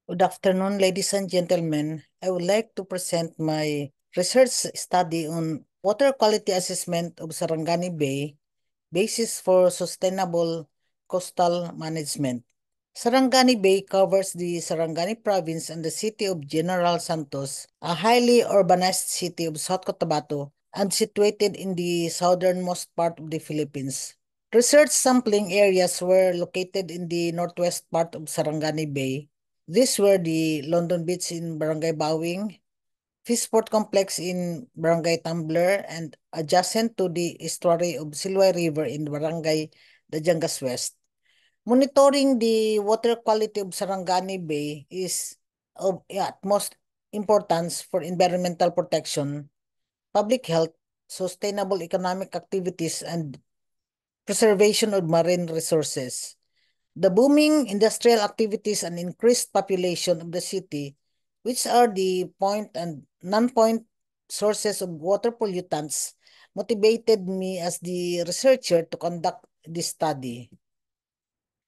Good afternoon, ladies and gentlemen. I would like to present my research study on water quality assessment of Sarangani Bay, basis for sustainable coastal management. Sarangani Bay covers the Sarangani province and the city of General Santos, a highly urbanized city of South Cotabato and situated in the southernmost part of the Philippines. Research sampling areas were located in the northwest part of Sarangani Bay. These were the London Beach in Barangay Bawing, Fishport Complex in Barangay Tumbler, and adjacent to the estuary of Silway River in Barangay Dajangas West. Monitoring the water quality of Sarangani Bay is of utmost importance for environmental protection, public health, sustainable economic activities, and preservation of marine resources. The booming industrial activities and increased population of the city, which are the point and non-point sources of water pollutants, motivated me as the researcher to conduct this study.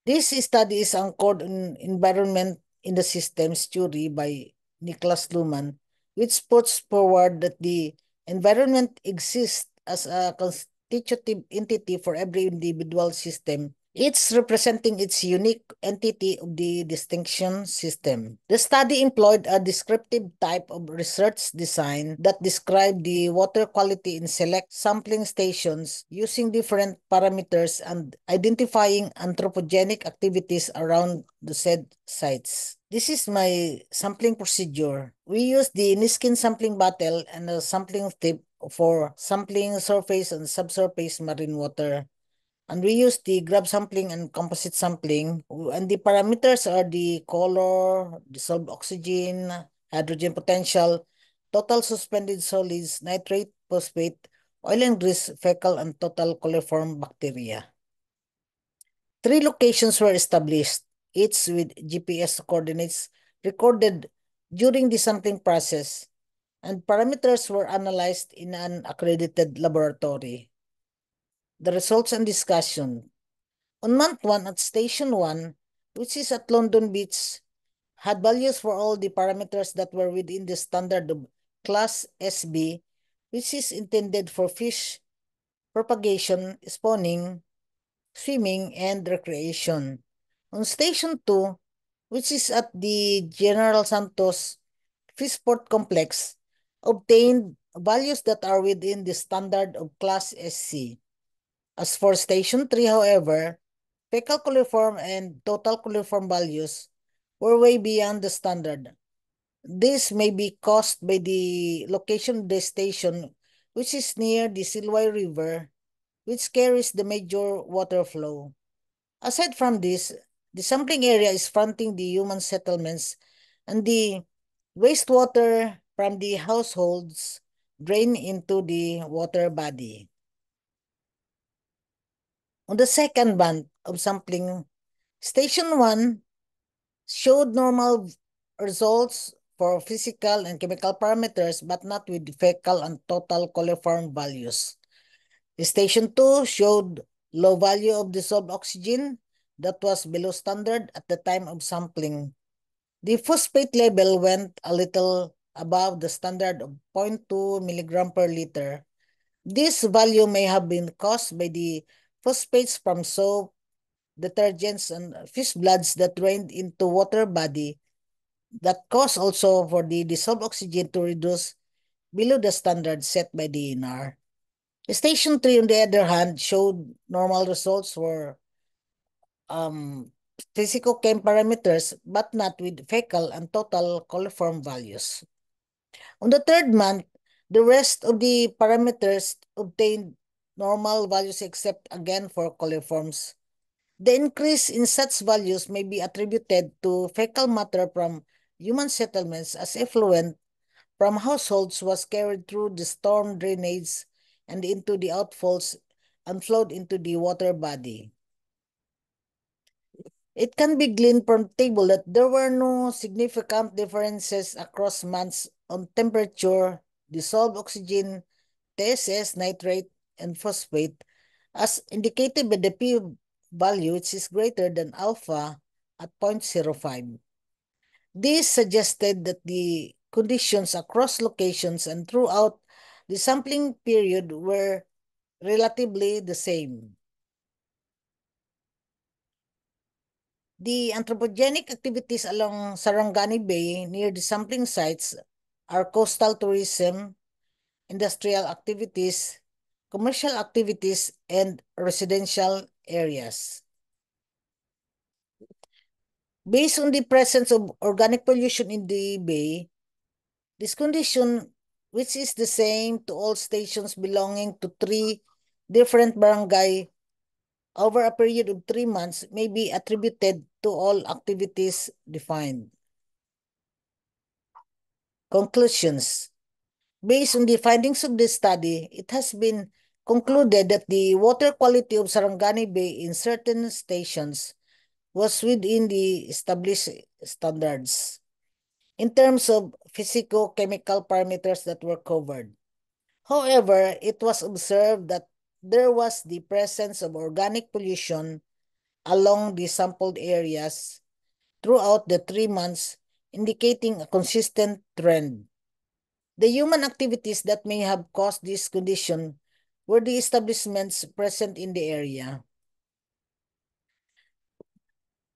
This study is anchored in Environment in the Systems theory by Niklas Luhmann, which puts forward that the environment exists as a constitutive entity for every individual system, each representing its unique entity of the distinction system. The study employed a descriptive type of research design that described the water quality in select sampling stations using different parameters and identifying anthropogenic activities around the said sites. This is my sampling procedure. We use the Niskin sampling bottle and a sampling tip for sampling surface and subsurface marine water. And we use the grab sampling and composite sampling. And the parameters are the color, dissolved oxygen, hydrogen potential, total suspended solids, nitrate, phosphate, oil and grease, fecal, and total coliform bacteria. 3 locations were established, each with GPS coordinates recorded during the sampling process, and parameters were analyzed in an accredited laboratory. The results and discussion. On month 1 at Station 1, which is at London Beach, had values for all the parameters that were within the standard of Class SB, which is intended for fish propagation, spawning, swimming, and recreation. On Station 2, which is at the General Santos Fishport Complex, obtained values that are within the standard of Class SC. As for Station 3, however, fecal coliform and total coliform values were way beyond the standard. This may be caused by the location of the station, which is near the Silway River, which carries the major water flow. Aside from this, the sampling area is fronting the human settlements, and the wastewater from the households drain into the water body. On the second band of sampling, Station 1 showed normal results for physical and chemical parameters, but not with fecal and total coliform values. Station 2 showed low value of dissolved oxygen that was below standard at the time of sampling. The phosphate level went a little above the standard of 0.2 milligram per liter. This value may have been caused by the phosphates from soap, detergents, and fish bloods that drained into water body that cause also for the dissolved oxygen to reduce below the standard set by the NAR. Station 3, on the other hand, showed normal results for physical-chem parameters, but not with fecal and total coliform values. On the third month, the rest of the parameters obtained normal values except again for coliforms. The increase in such values may be attributed to fecal matter from human settlements as effluent from households was carried through the storm drainage and into the outfalls and flowed into the water body. It can be gleaned from the table that there were no significant differences across months on temperature, dissolved oxygen, TSS, nitrate, and phosphate, as indicated by the p-value, which is greater than alpha at 0.05. This suggested that the conditions across locations and throughout the sampling period were relatively the same. The anthropogenic activities along Sarangani Bay near the sampling sites are coastal tourism, industrial activities, commercial activities, and residential areas. Based on the presence of organic pollution in the bay, this condition, which is the same to all stations belonging to three different barangay over a period of 3 months, may be attributed to all activities defined. Conclusions. Based on the findings of this study, it has been concluded that the water quality of Sarangani Bay in certain stations was within the established standards in terms of physico-chemical parameters that were covered. However, it was observed that there was the presence of organic pollution along the sampled areas throughout the 3 months, indicating a consistent trend. The human activities that may have caused this condition were the establishments present in the area.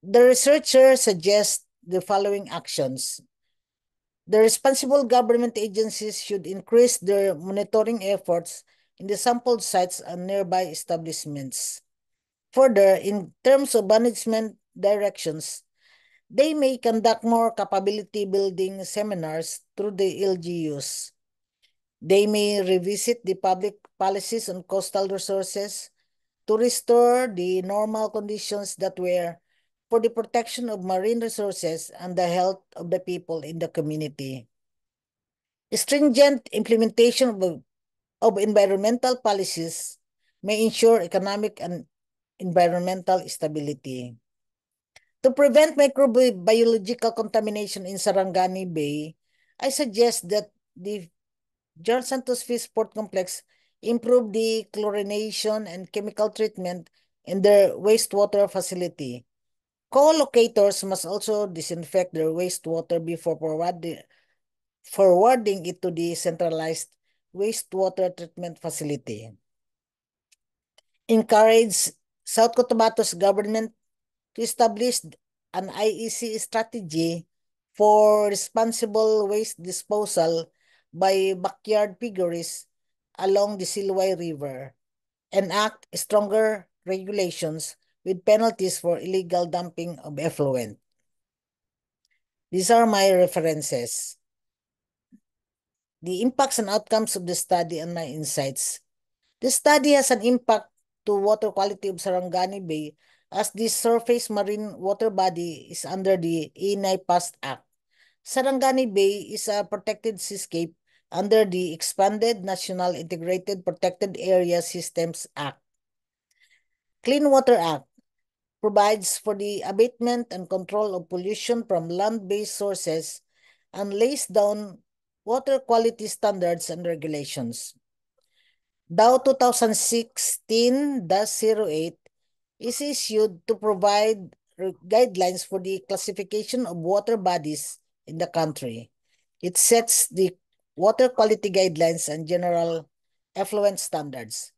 The researcher suggests the following actions. The responsible government agencies should increase their monitoring efforts in the sampled sites and nearby establishments. Further, in terms of management directions, they may conduct more capability building seminars through the LGUs. They may revisit the public policies on coastal resources to restore the normal conditions that were for the protection of marine resources and the health of the people in the community. Stringent implementation of environmental policies may ensure economic and environmental stability. To prevent microbiological contamination in Sarangani Bay, I suggest that the John Santos Fish Port Complex improve the chlorination and chemical treatment in their wastewater facility. Co-locators must also disinfect their wastewater before forwarding it to the centralized wastewater treatment facility. Encourage South Cotabato's government to establish an IEC strategy for responsible waste disposal by backyard piggeries along the Silway River, enact stronger regulations with penalties for illegal dumping of effluent. These are my references. The impacts and outcomes of the study and my insights. The study has an impact to water quality of Sarangani Bay as this surface marine water body is under the Inay Past Act. Sarangani Bay is a protected seascape under the expanded National Integrated Protected Area Systems Act. Clean Water Act provides for the abatement and control of pollution from land-based sources and lays down water quality standards and regulations. DAO 2016-08 is issued to provide guidelines for the classification of water bodies in the country. It sets the water quality guidelines and general effluent standards.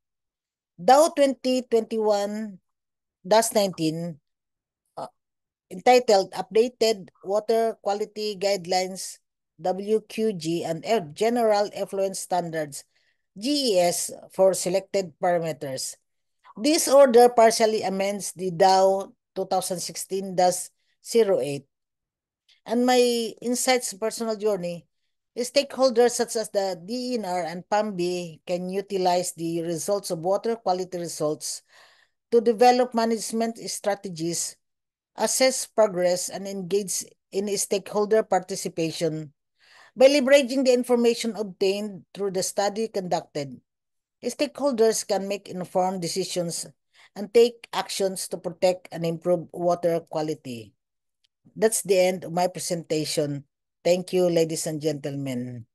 DAO 2021-19 entitled Updated Water Quality Guidelines WQG and General Effluent Standards GES for selected parameters. This order partially amends the DAO 2016-08. And my insights personal journey, stakeholders such as the DENR and PAMB can utilize the results of water quality results to develop management strategies, assess progress, and engage in stakeholder participation by leveraging the information obtained through the study conducted. Stakeholders can make informed decisions and take actions to protect and improve water quality. That's the end of my presentation. Thank you, ladies and gentlemen.